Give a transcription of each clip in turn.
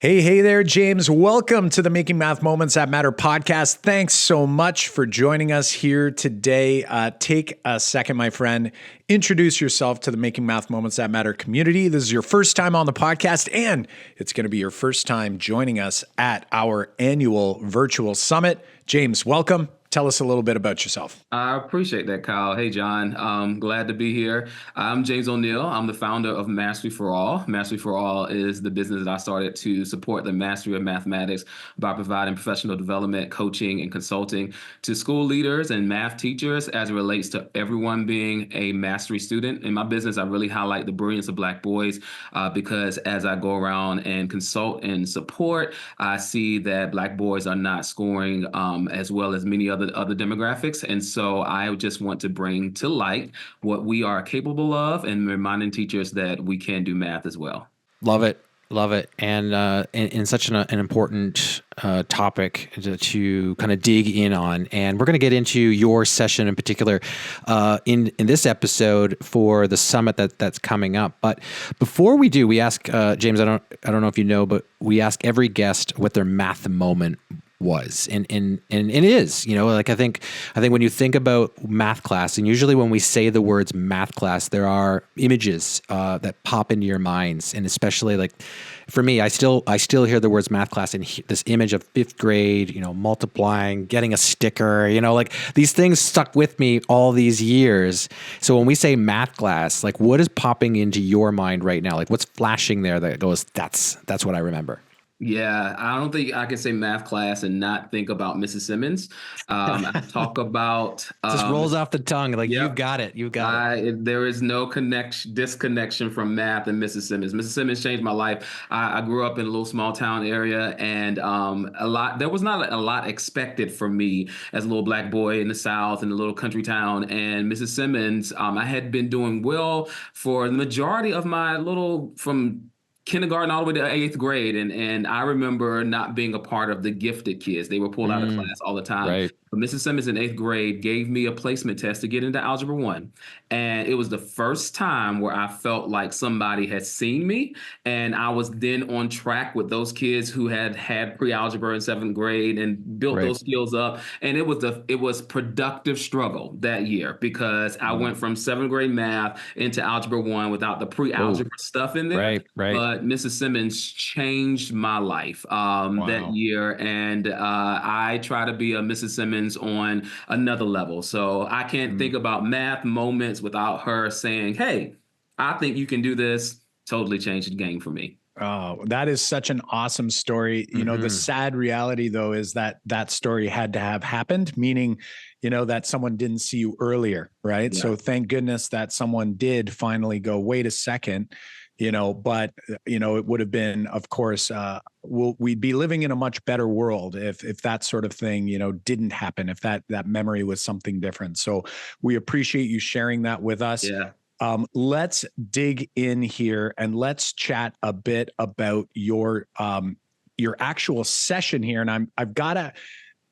Hey there, James. Welcome to the Making Math Moments That Matter podcast. Thanks so much for joining us here today. Take a second, my friend. Introduce yourself to the Making Math Moments That Matter community. This is your first time on the podcast, and it's going to be your first time joining us at our annual virtual summit. James, welcome. Tell us a little bit about yourself. I appreciate that, Kyle. Hey, John. Glad to be here. I'm James O'Neill. I'm the founder of Mastery for All. Mastery for All is the business that I started to support the mastery of mathematics by providing professional development, coaching, and consulting to school leaders and math teachers as it relates to everyone being a mastery student. In my business, I really highlight the brilliance of Black boys because as I go around and consult and support, I see that Black boys are not scoring as well as many other demographics. And so I just want to bring to light what we are capable of and reminding teachers that we can do math as well. Love it. Love it. And in such an important topic to kind of dig in on. And we're going to get into your session in particular in this episode for the summit that's coming up. But before we do, we ask, James, I don't know if you know, but we ask every guest what their math moment was. And it is, like I think when you think about math class, and usually when we say the words math class, there are images that pop into your minds. And especially like for me, I still hear the words math class and this image of fifth grade, multiplying, getting a sticker, like these things stuck with me all these years. So when we say math class, like what is popping into your mind right now? Like what's flashing there that goes, that's what I remember? Yeah, I don't think I can say math class and not think about Mrs. Simmons. I talk about just rolls off the tongue. Like yep, you've got it. There is no disconnection from math and Mrs. Simmons. Mrs. Simmons changed my life. I grew up in a little small town area, and there was not a lot expected from me as a little Black boy in the South in a little country town. And Mrs. Simmons, I had been doing well for the majority of my from kindergarten all the way to eighth grade. And I remember not being a part of the gifted kids. They were pulled out of class all the time. Right. But Mrs. Simmons in eighth grade gave me a placement test to get into Algebra 1. And it was the first time where I felt like somebody had seen me. And I was then on track with those kids who had pre-algebra in seventh grade and built those skills up. And it was productive struggle that year because I went from seventh grade math into Algebra 1 without the pre-algebra stuff in there. Right. But Mrs. Simmons changed my life that year. And I try to be a Mrs. Simmons on another level. So I can't think about math moments without her saying, hey, I think you can do this. Totally changed the game for me. Oh, that is such an awesome story. The sad reality, though, is that story had to have happened, meaning, that someone didn't see you earlier, right? Yeah. So thank goodness that someone did finally go, wait a second, but, it would have been, of course, we'd be living in a much better world if that sort of thing, didn't happen, if that memory was something different. So we appreciate you sharing that with us. Yeah. Let's dig in here and let's chat a bit about your actual session here. And I've got to,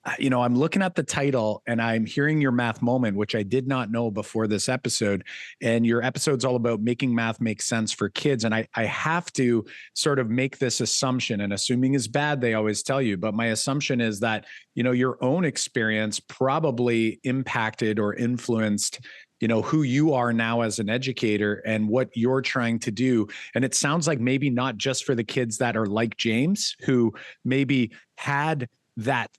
I'm looking at the title and I'm hearing your math moment, which I did not know before this episode. And your episode's all about making math make sense for kids. And I have to sort of make this assumption, and assuming is bad, they always tell you, but my assumption is that, your own experience probably impacted or influenced who you are now as an educator and what you're trying to do. And it sounds like maybe not just for the kids that are like James, who maybe had that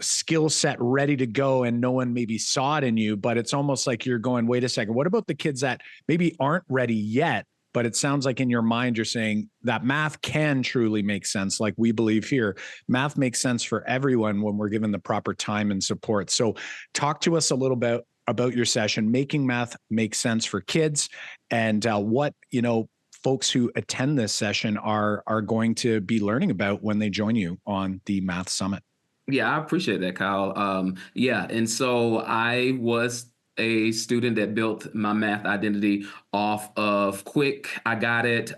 skill set ready to go and no one maybe saw it in you, but it's almost like you're going, wait a second, what about the kids that maybe aren't ready yet? But it sounds like in your mind, you're saying that math can truly make sense. Like we believe here, math makes sense for everyone when we're given the proper time and support. So talk to us a little bit about your session, making math make sense for kids, and what, folks who attend this session are going to be learning about when they join you on the Math Summit. Yeah, I appreciate that, Kyle. And so I was a student that built my math identity off of I got it,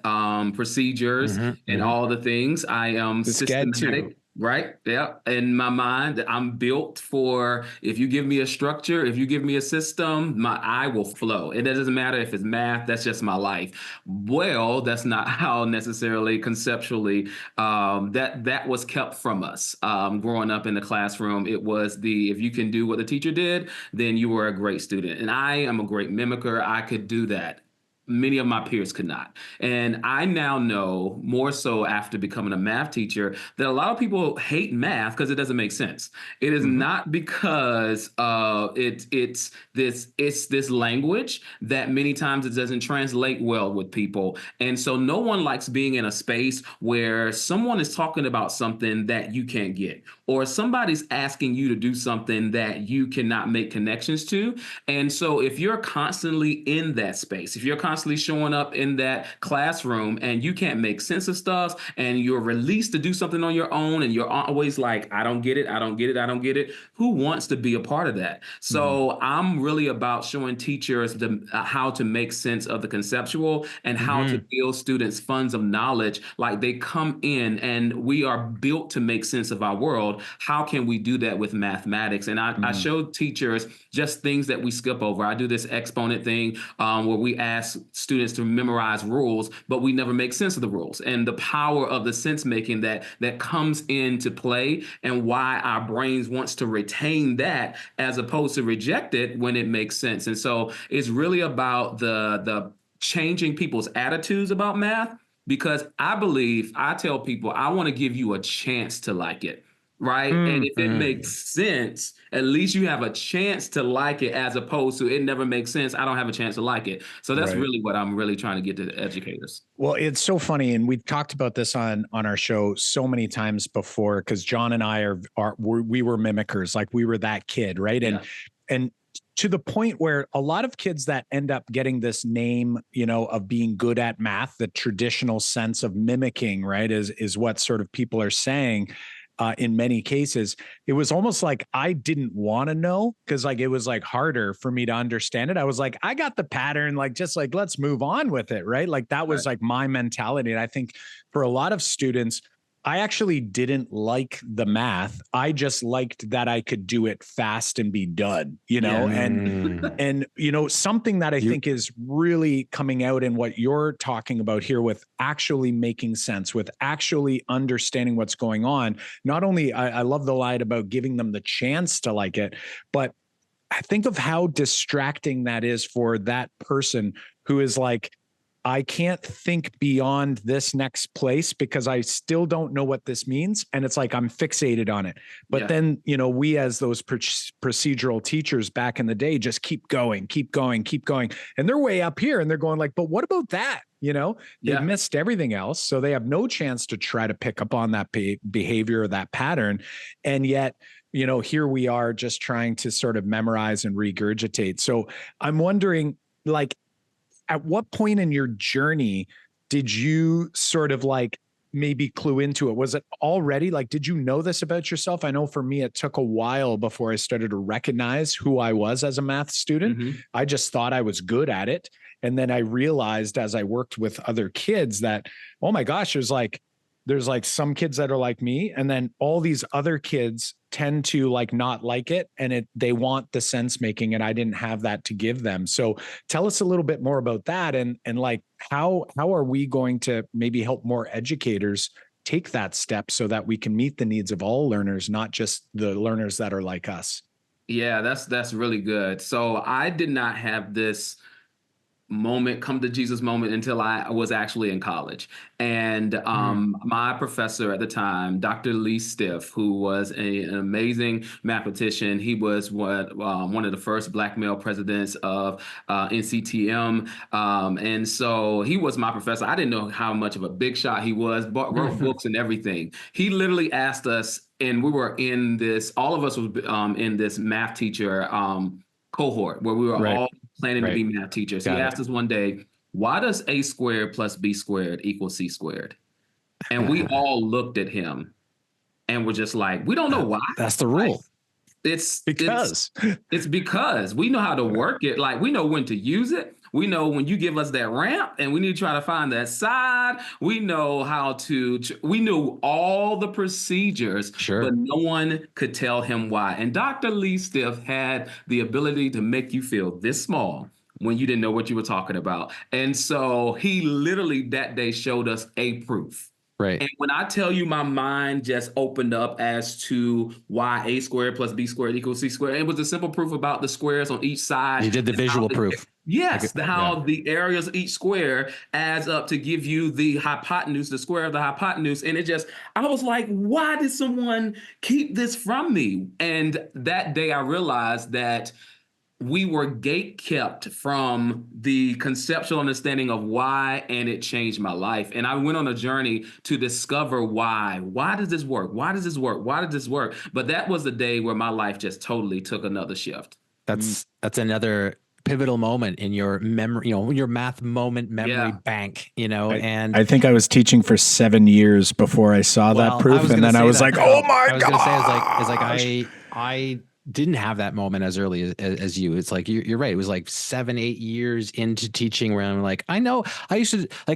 procedures and all the things. I am systematic. Right. Yeah. In my mind, I'm built for, if you give me a structure, if you give me a system, my eye will flow. It doesn't matter if it's math, that's just my life. Well, that's not how necessarily conceptually that was kept from us. Growing up in the classroom, it was if you can do what the teacher did, then you were a great student. And I am a great mimicker. I could do that. Many of my peers could not. And I now know, more so after becoming a math teacher, that a lot of people hate math because it doesn't make sense. It is not because it's this language that many times it doesn't translate well with people. And so no one likes being in a space where someone is talking about something that you can't get, or somebody's asking you to do something that you cannot make connections to. And so if you're constantly in that space, if you're constantly showing up in that classroom and you can't make sense of stuff, and you're released to do something on your own, and you're always like, I don't get it, I don't get it, I don't get it. Who wants to be a part of that? So I'm really about showing teachers how to make sense of the conceptual and how to build students funds of knowledge. Like, they come in and we are built to make sense of our world. How can we do that with mathematics? And I show teachers just things that we skip over. I do this exponent thing where we ask students to memorize rules, but we never make sense of the rules, and the power of the sense making that comes into play, and why our brains wants to retain that as opposed to reject it when it makes sense. And so it's really about the changing people's attitudes about math, because I tell people, I want to give you a chance to like it. Right. And if it makes sense, at least you have a chance to like it, as opposed to it never makes sense, I don't have a chance to like it. So that's really what I'm really trying to get to the educators. Well, it's so funny. And we've talked about this on our show so many times before, because John and I we were mimickers. Like, we were that kid. Right. And to the point where a lot of kids that end up getting this name, of being good at math, the traditional sense of mimicking, right, is what sort of people are saying. In many cases, it was almost like I didn't want to know, because like it was like harder for me to understand it. I was like, I got the pattern, like just like let's move on with it, right? Like that was like my mentality. And I think for a lot of students, I actually didn't like the math. I just liked that I could do it fast and be done, and something that I think is really coming out in what you're talking about here, with actually making sense, with actually understanding what's going on. Not only, I love the line about giving them the chance to like it, but I think of how distracting that is for that person who is like, I can't think beyond this next place because I still don't know what this means. And it's like, I'm fixated on it. But then, we as those procedural teachers back in the day just keep going. And they're way up here and they're going like, but what about that? They've missed everything else. So they have no chance to try to pick up on that behavior or that pattern. And yet, here we are just trying to sort of memorize and regurgitate. So I'm wondering, like, at what point in your journey did you sort of like maybe clue into it? Was it already like, did you know this about yourself? I know for me, it took a while before I started to recognize who I was as a math student. I just thought I was good at it. And then I realized as I worked with other kids that, oh my gosh, there's like some kids that are like me. And then all these other kids tend to like not like it, and they want the sense making, and I didn't have that to give them. So tell us a little bit more about that, and like how are we going to maybe help more educators take that step so that we can meet the needs of all learners, not just the learners that are like us? Yeah, that's really good. So I did not have this come to Jesus moment until I was actually in college. And my professor at the time, Dr. Lee Stiff, who was an amazing mathematician, he was one of the first Black male presidents of NCTM. And so he was my professor. I didn't know how much of a big shot he was, but wrote books and everything. He literally asked us, and we were in this, all of us was in this math teacher cohort where we were all planning to be math teachers. He asked us one day, why does A squared plus B squared equal C squared? And we all looked at him and were just like, we don't know why. That's the rule. It's because we know how to work it. Like, we know when to use it. We know when you give us that ramp and we need to try to find that side. We know how to, we knew all the procedures, Sure. but no one could tell him why. And Dr. Lee Stiff had the ability to make you feel this small when you didn't know what you were talking about. And so he literally that day showed us a proof. Right. And when I tell you my mind just opened up as to why a squared plus b squared equals c squared, it was a simple proof about the squares on each side. You did the visual proof. Yes, how the areas of each square adds up to give you the hypotenuse, the square of the hypotenuse. And it just, I was like, why did someone keep this from me? And that day I realized that we were gate kept from the conceptual understanding of why, and it changed my life. And I went on a journey to discover why. Why does this work? Why does this work? Why does this work? But that was the day where my life just totally took another shift. That's another pivotal moment in your memory, your math moment memory bank, and I think I was teaching for 7 years before I saw that proof. And then I was like, oh my God. I was going to say, it's like I didn't have that moment as early as you. It's like, you're right. It was like 7-8 years into teaching where I'm like, I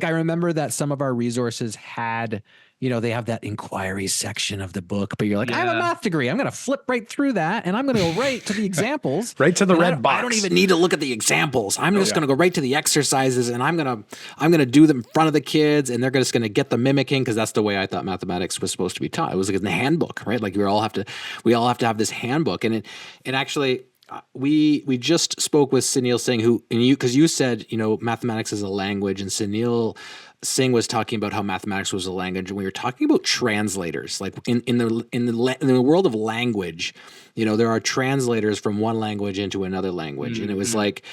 remember that some of our resources had, they have that inquiry section of the book, but you're like, I have a math degree. I'm going to flip right through that. And I'm going to go right to the examples, right to the red box. I don't even need to look at the examples. I'm just going to go right to the exercises, and I'm going to do them in front of the kids, and they're just going to get the mimicking. Cause that's the way I thought mathematics was supposed to be taught. It was like in the handbook, right? Like we all have to have this handbook. And actually, we just spoke with Sunil Singh, because you said, mathematics is a language, and Sunil Singh was talking about how mathematics was a language, and we were talking about translators. Like in the world of language, there are translators from one language into another language, and it was like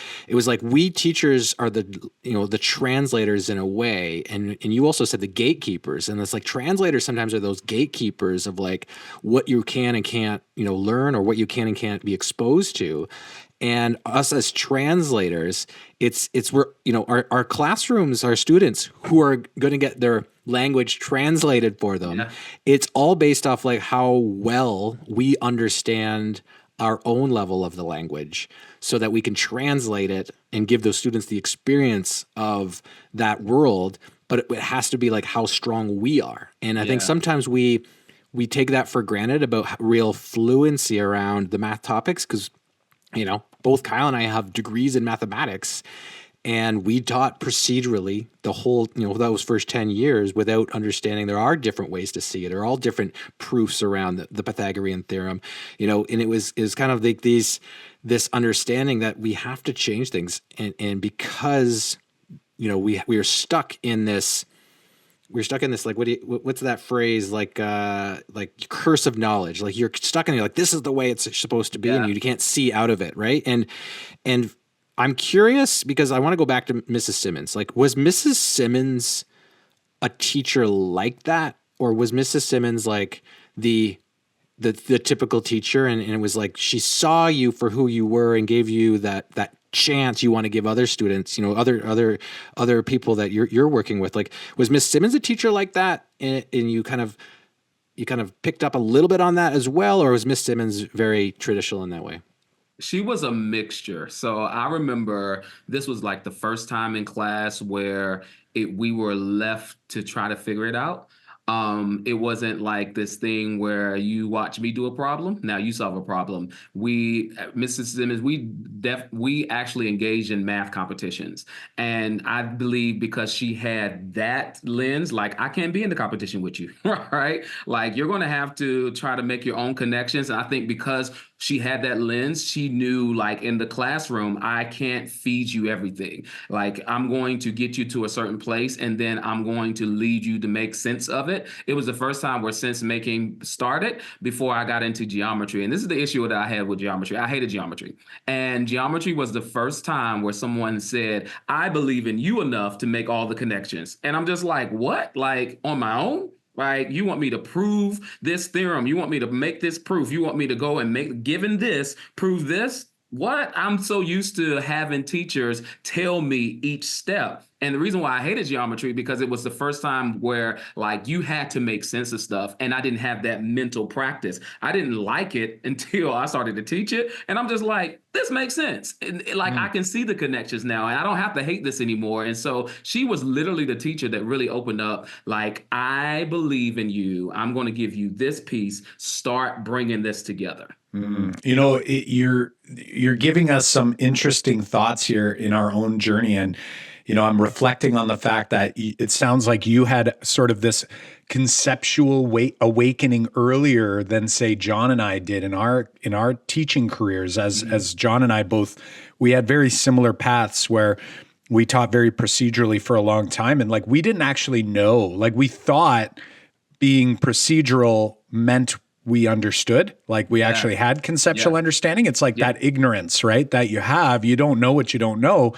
we teachers are the translators in a way, and you also said the gatekeepers, and it's like translators sometimes are those gatekeepers of like what you can and can't learn, or what you can and can't be exposed to. And us as translators, it's where, our classrooms, our students who are going to get their language translated for them. Yeah. It's all based off like how well we understand our own level of the language, so that we can translate it and give those students the experience of that world. But it has to be like how strong we are. And I think sometimes we take that for granted about real fluency around the math topics, because both Kyle and I have degrees in mathematics, and we taught procedurally the whole, those first 10 years without understanding there are different ways to see it. There are all different proofs around the Pythagorean theorem, and it was kind of like this understanding that we have to change things. And because, we are stuck in this, like, what's that phrase? Like curse of knowledge. Like you're stuck in it. Like this is the way it's supposed to be, and you can't see out of it, right? And I'm curious because I want to go back to Mrs. Simmons. Like, was Mrs. Simmons a teacher like that, or was Mrs. Simmons like the typical teacher, and it was like she saw you for who you were and gave you that chance you want to give other students, other people that you're working with? Like, was Miss Simmons a teacher like that, and you kind of picked up a little bit on that as well, or was Miss Simmons very traditional in that way? She was a mixture. So I remember this was like the first time in class where we were left to try to figure it out. It wasn't like this thing where you watch me do a problem, now you solve a problem. Mrs. Simmons, we actually engaged in math competitions. And I believe because she had that lens, like I can't be in the competition with you, right? Like you're going to have to try to make your own connections. And I think because she had that lens, she knew like in the classroom, I can't feed you everything. Like I'm going to get you to a certain place, and then I'm going to lead you to make sense of it. It was the first time where sense making started before I got into geometry. And this is the issue that I had with geometry. I hated geometry. And geometry was the first time where someone said, I believe in you enough to make all the connections. And I'm just like, what? Like on my own? Right? You want me to prove this theorem? You want me to make this proof? You want me to go and given this, prove this? What? I'm so used to having teachers tell me each step. And the reason why I hated geometry, because it was the first time where like you had to make sense of stuff, and I didn't have that mental practice. I didn't like it until I started to teach it, and I'm just like, this makes sense. And like I can see the connections now, and I don't have to hate this anymore. And so she was literally the teacher that really opened up, like, I believe in you. I'm going to give you this piece. Start bringing this together. You know, you're giving us some interesting thoughts here in our own journey. And, you know, I'm reflecting on the fact that it sounds like you had sort of this conceptual awakening earlier than, say, Jon and I did in our teaching careers. As Jon and I both, we had very similar paths where we taught very procedurally for a long time. And like, we didn't actually know, like we thought being procedural meant we understood, like we actually had conceptual understanding. It's like that ignorance, right? That you don't know what you don't know.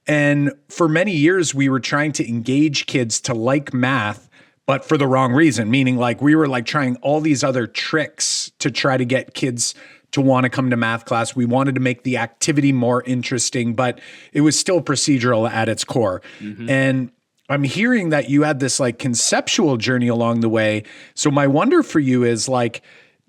And for many years, we were trying to engage kids to like math, but for the wrong reason, meaning like we were like trying all these other tricks to try to get kids to want to come to math class. We wanted to make the activity more interesting, but it was still procedural at its core. And I'm hearing that you had this like conceptual journey along the way. So my wonder for you is like,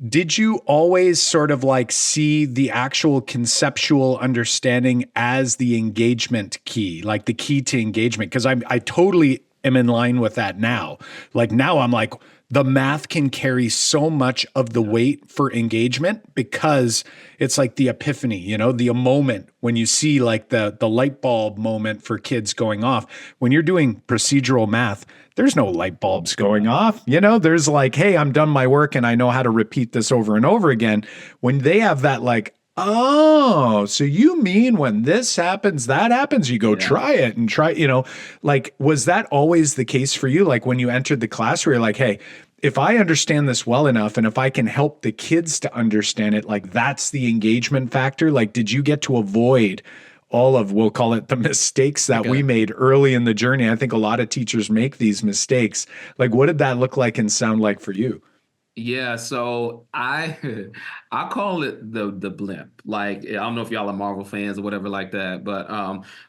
did you always sort of like see the actual conceptual understanding as the engagement key, like the key to engagement? Because I totally am in line with that now. Like now I'm like, the math can carry so much of the weight for engagement because it's like the epiphany, you know, the moment when you see like the light bulb moment for kids going off. When you're doing procedural math, there's no light bulbs going off. You know, there's like, hey, I'm done my work and I know how to repeat this over and over again. When they have that like, oh, so you mean when this happens, that happens, you go try it and try, you know, like, was that always the case for you? Like when you entered the class where you're like, hey, if I understand this well enough and if I can help the kids to understand it, like that's the engagement factor. Like, did you get to avoid all of, we'll call it the mistakes that we made early in the journey? I think a lot of teachers make these mistakes. Like, what did that look like and sound like for you? Yeah, so I call it the blimp. Like, I don't know if y'all are Marvel fans or whatever like that, but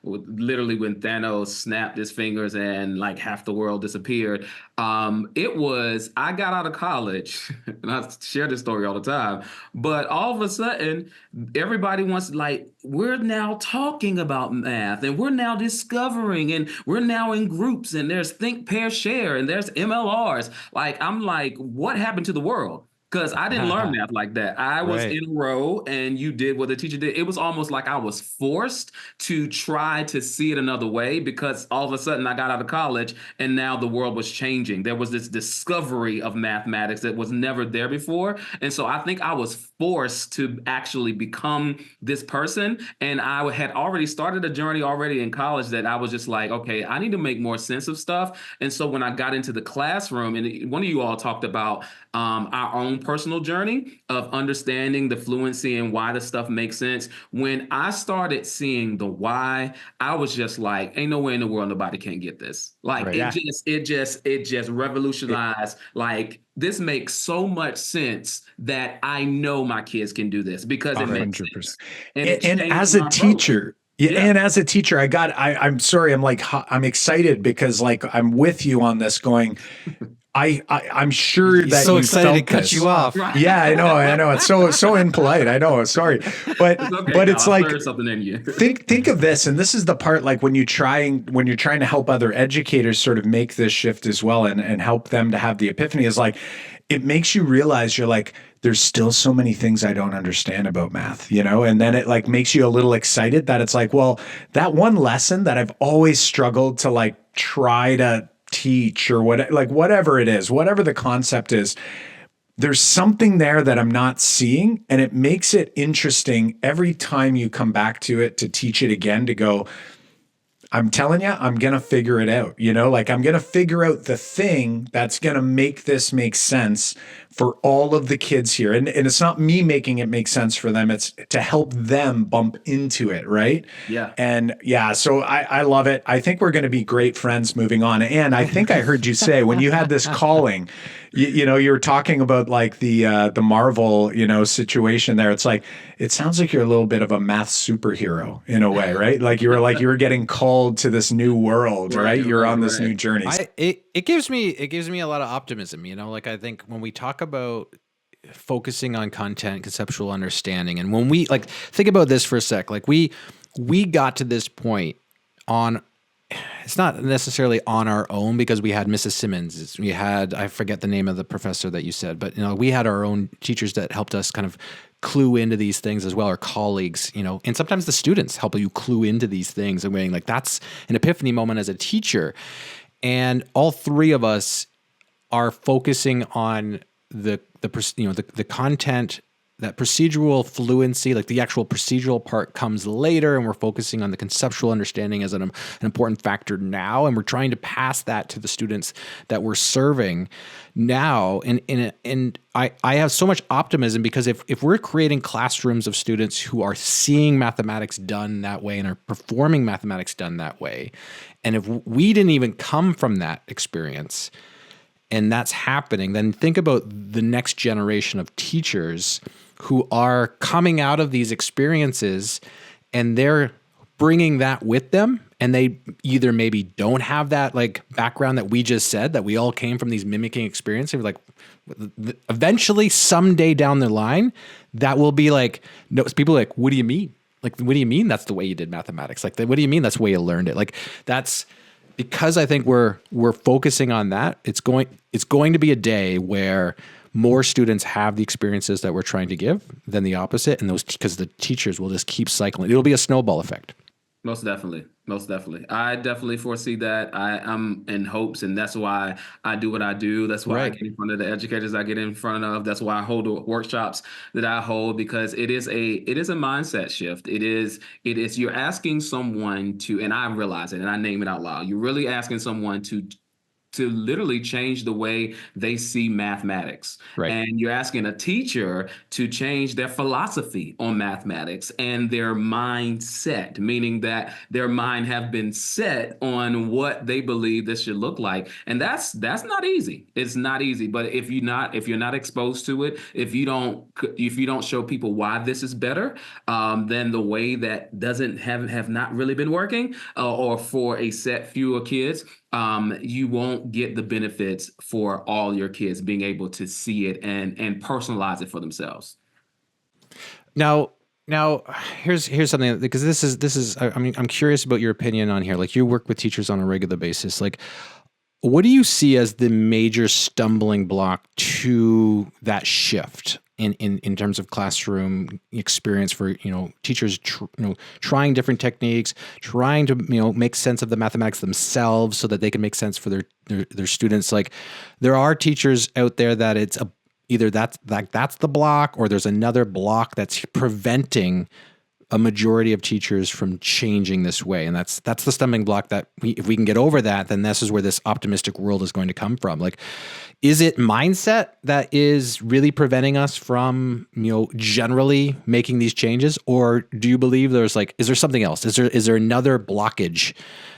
literally when Thanos snapped his fingers and like half the world disappeared, I got out of college and I share this story all the time, but all of a sudden everybody wants, like, we're now talking about math and we're now discovering and we're now in groups and there's think, pair, share and there's MLRs. Like, I'm like, what happened to the world? Because I didn't learn math like that. I was in a row and you did what the teacher did. It was almost like I was forced to try to see it another way because all of a sudden I got out of college and now the world was changing. There was this discovery of mathematics that was never there before. And so I think I was forced to actually become this person. And I had already started a journey already in college that I was just like, okay, I need to make more sense of stuff. And so when I got into the classroom, and one of you all talked about our own personal journey of understanding the fluency and why the stuff makes sense. When I started seeing the why, I was just like, ain't no way in the world nobody can get this. Like it just revolutionized. Like, this makes so much sense that I know my kids can do this because it makes sense. And as a teacher, and as a teacher, I'm sorry, I'm excited because like I'm with you on this going. I'm sure that so you excited felt to cut this. you off. Right. Yeah, I know. It's so impolite. I know. Sorry, but it's like something in you. think of this, and this is the part like when you're trying to help other educators sort of make this shift as well, and help them to have the epiphany is like it makes you realize you're like, there's still so many things I don't understand about math, you know? And then it like makes you a little excited that it's like, well, that one lesson that I've always struggled to like try to teach or whatever it is, whatever the concept is, there's something there that I'm not seeing. And it makes it interesting every time you come back to it to teach it again, to go, I'm telling you, I'm going to figure it out. You know, like I'm going to figure out the thing that's going to make this make sense for all of the kids here. And it's not me making it make sense for them. It's to help them bump into it. Right. Yeah. And yeah, so I love it. I think we're going to be great friends moving on. And I think I heard you say when you had this calling, you know, you were talking about like the Marvel, you know, situation there. It's like, it sounds like you're a little bit of a math superhero in a way, right? Like you were getting called to this new world, right? You're on this new journey. It gives me a lot of optimism, you know, like I think when we talk about focusing on content, conceptual understanding, and when we like think about this for a sec, like we got to this point on, it's not necessarily on our own because we had Mrs. Simmons. We had, I forget the name of the professor that you said, but you know, we had our own teachers that helped us kind of clue into these things as well, our colleagues, you know, and sometimes the students help you clue into these things and being like, that's an epiphany moment as a teacher. And all three of us are focusing on the content, that procedural fluency, like the actual procedural part comes later, and we're focusing on the conceptual understanding as an important factor now, and we're trying to pass that to the students that we're serving now. And I have so much optimism because if we're creating classrooms of students who are seeing mathematics done that way and are performing mathematics done that way, and if we didn't even come from that experience, and that's happening, then think about the next generation of teachers who are coming out of these experiences and they're bringing that with them. And they either maybe don't have that like background that we just said, that we all came from these mimicking experiences. Like eventually someday down the line, that will be like, no, people are like, what do you mean? Like, what do you mean that's the way you did mathematics? Like, what do you mean that's the way you learned it? Like, that's because I think we're focusing on that. It's going to be a day where more students have the experiences that we're trying to give than the opposite, and those, because the teachers will just keep cycling. It'll be a snowball effect. Most definitely. Most definitely. I definitely foresee that. I'm in hopes, and that's why I do what I do. That's why I get in front of the educators I get in front of. That's why I hold the workshops that I hold, because it is a mindset shift. It is you're asking someone to, and I realize it and I name it out loud. You're really asking someone to literally change the way they see mathematics. Right. And you're asking a teacher to change their philosophy on mathematics and their mindset, meaning that their mind have been set on what they believe this should look like. And that's not easy. It's not easy. But if you're not exposed to it, if you don't show people why this is better than the way that have not really been working, or for a set fewer kids, you won't get the benefits for all your kids being able to see it and personalize it for themselves. Now here's something, because this is I mean, I'm curious about your opinion on here. Like, you work with teachers on a regular basis. Like, what do you see as the major stumbling block to that shift in terms of classroom experience for, you know, teachers, trying different techniques, trying to, you know, make sense of the mathematics themselves so that they can make sense for their students? Like, there are teachers out there that it's either that's the block, or there's another block that's preventing a majority of teachers from changing this way. And that's the stumbling block that if we can get over that, then this is where this optimistic world is going to come from. Like, is it mindset that is really preventing us from, you know, generally making these changes? Or do you believe is there something else? Is there another blockage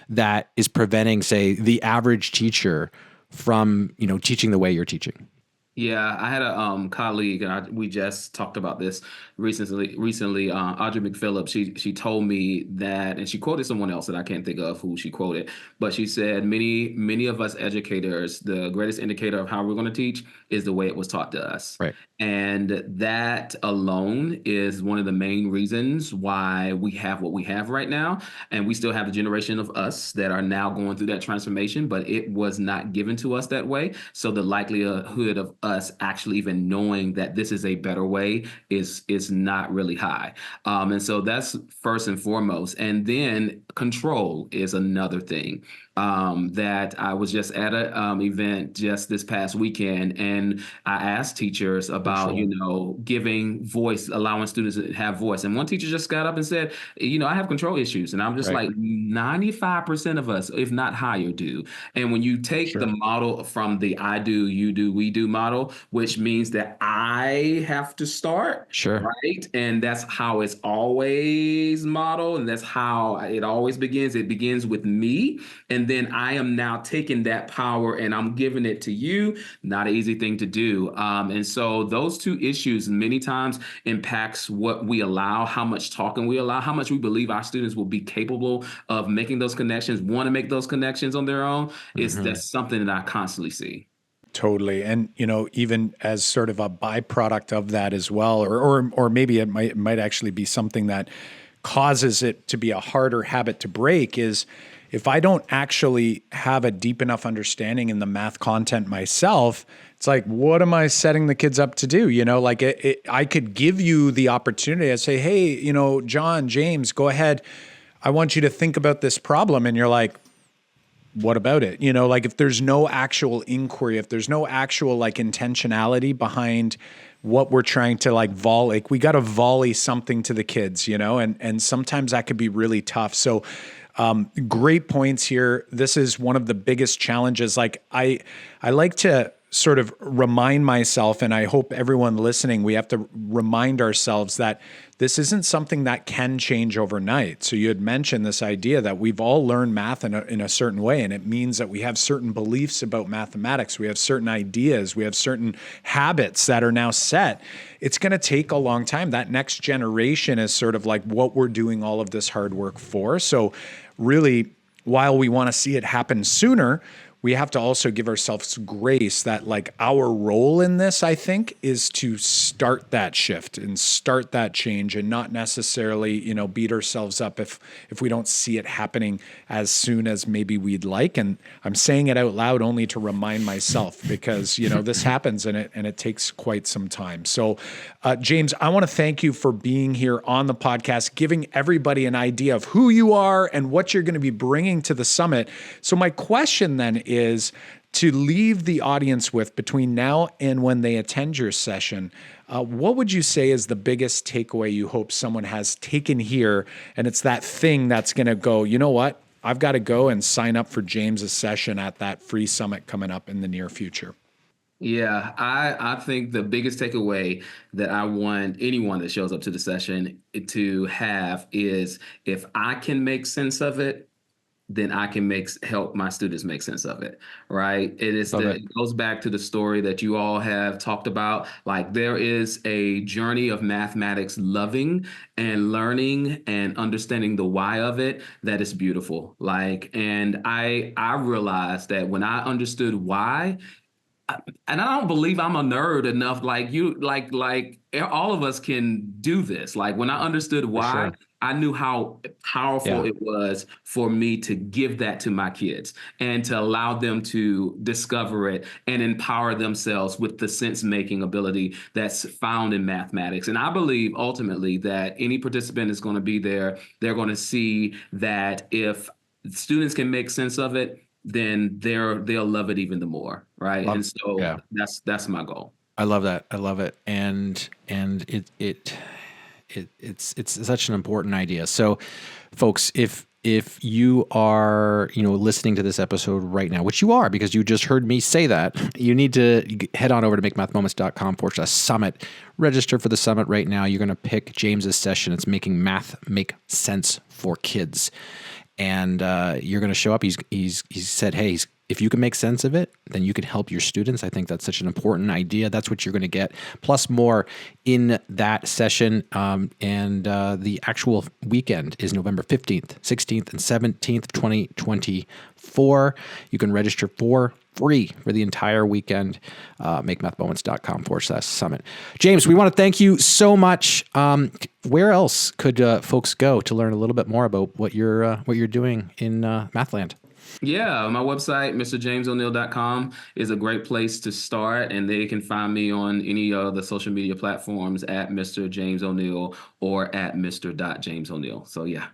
that is preventing, say, the average teacher from, you know, teaching the way you're teaching? Yeah, I had a colleague, and we just talked about this recently. Audrey McPhillips, she told me that, and she quoted someone else that I can't think of who she quoted, but she said many of us educators, the greatest indicator of how we're going to teach is the way it was taught to us. Right. And that alone is one of the main reasons why we have what we have right now. And we still have a generation of us that are now going through that transformation, but it was not given to us that way. So the likelihood of us actually even knowing that this is a better way is not really high. And so that's first and foremost. And then control is another thing. That I was just at an event just this past weekend, and I asked teachers about, control, you know, giving voice, allowing students to have voice. And one teacher just got up and said, you know, I have control issues. And I'm just like, 95% of us, if not higher, do. And when you take the model from the I do, you do, we do model, which means that I have to start, right? And that's how it's always modeled, and that's how it always begins. It begins with me, and and then I am now taking that power and I'm giving it to you. Not an easy thing to do. And so those two issues many times impacts what we allow, how much talking we allow, how much we believe our students will be capable of making those connections, want to make those connections on their own. That's something that I constantly see. Totally. And, even as sort of a byproduct of that as well, or maybe it might actually be something that causes it to be a harder habit to break, is if I don't actually have a deep enough understanding in the math content myself, it's like, what am I setting the kids up to do? I could give you the opportunity. I say, hey, John, James, go ahead. I want you to think about this problem. And you're like, what about it? If there's no actual inquiry, if there's no actual intentionality behind what we're trying to volley, we got to volley something to the kids, and sometimes that could be really tough. So great points here. This is one of the biggest challenges. I like to sort of remind myself, and I hope everyone listening, we have to remind ourselves that this isn't something that can change overnight. So you had mentioned this idea that we've all learned math in a certain way, and it means that we have certain beliefs about mathematics. We have certain ideas. We have certain habits that are now set. It's going to take a long time. That next generation is sort of what we're doing all of this hard work for. So really, while we want to see it happen sooner, we have to also give ourselves grace that our role in this, I think, is to start that shift and start that change, and not necessarily, beat ourselves up if we don't see it happening as soon as maybe we'd like. And I'm saying it out loud only to remind myself, because, this happens and it takes quite some time. So, James, I want to thank you for being here on the podcast, giving everybody an idea of who you are and what you're going to be bringing to the summit. So my question then is to leave the audience with, between now and when they attend your session, what would you say is the biggest takeaway you hope someone has taken here? And it's that thing that's going to go, you know what? I've got to go and sign up for James's session at that free summit coming up in the near future. Yeah, I think the biggest takeaway that I want anyone that shows up to the session to have is, if I can make sense of it, then I can help my students make sense of it, right? It goes back to the story that you all have talked about. There is a journey of mathematics loving and learning and understanding the why of it that is beautiful. And I realized that when I understood why, and I don't believe I'm a nerd enough all of us can do this. When I understood why, sure, I knew how powerful it was for me to give that to my kids and to allow them to discover it and empower themselves with the sense-making ability that's found in mathematics. And I believe ultimately that any participant is going to be there. They're going to see that if students can make sense of it, then they'll love it even the more, right? And so that's my goal. I love that. I love it, and it's such an important idea. So, folks, if you are listening to this episode right now, which you are because you just heard me say that, you need to head on over to makemathmoments.com/summit. Register for the summit right now. You're going to pick James's session. It's making math make sense for kids. And you're going to show up. He's said, hey, if you can make sense of it, then you can help your students. I think that's such an important idea. That's what you're going to get, plus more in that session. And the actual weekend is November 15th, 16th, and 17th, 2024. You can register for free for the entire weekend. makemathmoments.com/summit. James, we want to thank you so much. Where else could folks go to learn a little bit more about what you're doing in Mathland? Yeah, my website, mrjamesoneill.com, is a great place to start, and they can find me on any of the social media platforms at Mr. James O'Neill or at Mr.JamesO'Neill. So yeah.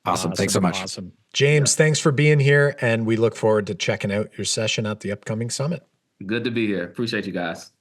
Awesome. Thanks so much. Awesome. James, thanks for being here, and we look forward to checking out your session at the upcoming summit. Good to be here. Appreciate you guys.